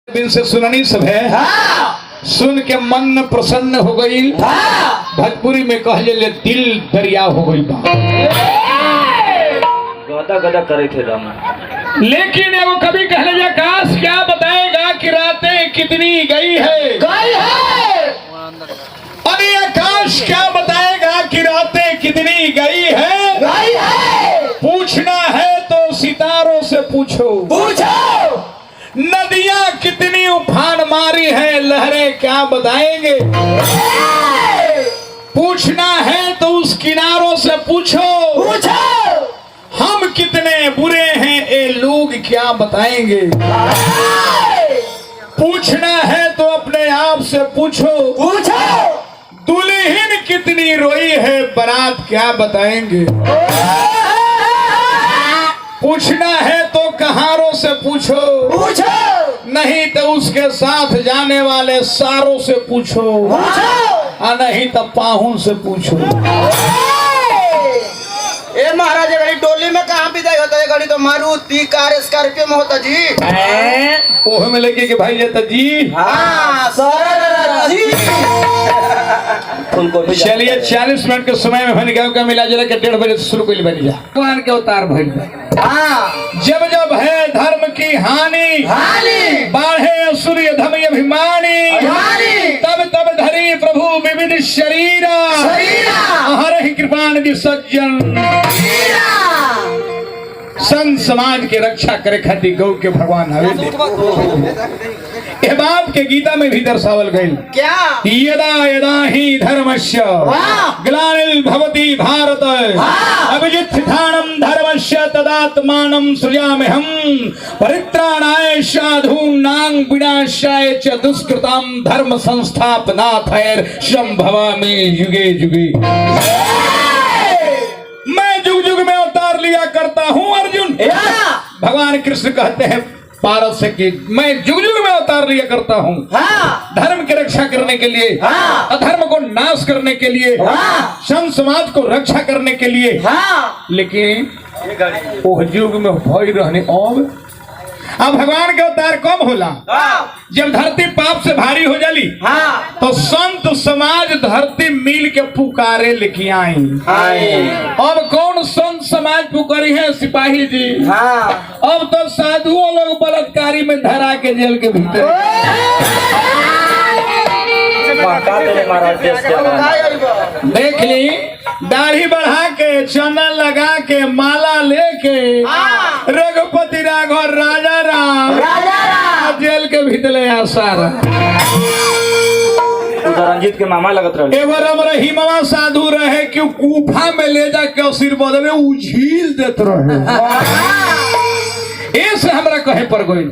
दिन से सुननी सब है। सुन के मन प्रसन्न हो गई। भोजपुरी में कह ले दिल दरिया हो गई बा। गदा गदा करे थे राम। लेकिन वो कभी कह ले आकाश क्या बताएगा कि रातें कितनी गई है। अरे आकाश क्या बताएगा कि रातें कितनी गई है। पूछना है तो सितारों से पूछो। नदियां कितनी उफान मारी है, लहरें क्या बताएंगे। पूछना है तो उस किनारों से पूछो। हम कितने बुरे हैं ये लोग क्या बताएंगे। पूछना है तो अपने आप से पूछो। दुल्हन कितनी रोई है, बारात क्या बताएंगे। पूछना है तो कहारों से पूछो। नहीं तो उसके साथ जाने वाले सारों से पूछो। और नहीं तो पाहुन से पूछो। ए महाराज गाड़ी डोली में कहाँ विदाई होता है। गाड़ी तो मारुति कार स्कॉर्पियो में होता जी। ओह में लेके के भाई जाता जी। चलिए 40 मिनट के समय में बन गया मिला जुला के 1:30 बजे शुरू कर बन जा। भगवान के अवतार भइल। जब जब है धर्म की हानि, बाढ़े सूर्य धम अभिमानी, तब तब धरी प्रभु विविध शरीरा, हर ही कृपा निधि सज्जन। संत समाज के रक्षा करे खातिर गौ के भगवान हवे। ये बात के गीता में भी दर्शावल गई। क्या यदा यदा ही धर्मस्य ग्लानिर्भवति भारत अभिजित्थानं धर्मस्य तदात्मानं सृजाम्यहं परित्राणाय साधूनां विनाशाय च दुष्कृतां धर्म संस्थापनार्थाय संभवामि युगे युगे। मैं जुग जुग में अवतार लिया करता हूँ अर्जुन। भगवान कृष्ण कहते हैं पारस से कि मैं जुग जुग में अवतार लिया करता हूँ। धर्म की रक्षा करने के लिए, अधर्म को नाश करने के लिए, संत समाज को रक्षा करने के लिए। लेकिन वो युग में भय रहने अब भगवान के अवतार कब होला। जब धरती पाप से भारी हो जाली तो संत समाज धरती मिल के पुकारे लेके आई। अब कौन संत समाज पुकारी है सिपाही जी। अब तो साधुओं लोग बलात्कारी में धरा के जेल के भीतर। देख ली दाढ़ी बढ़ा के चंदन लगा के माला लेके रघुपति राघव राजा राम जेल के भीतर आसारा। रंजीत के मामा लगत रहे। एगो रम रही मामा साधु रहे कि गुफा में ले जाके आशीर्वाद में उझील देते रहे। ऐसे हमरा कहे पर गई।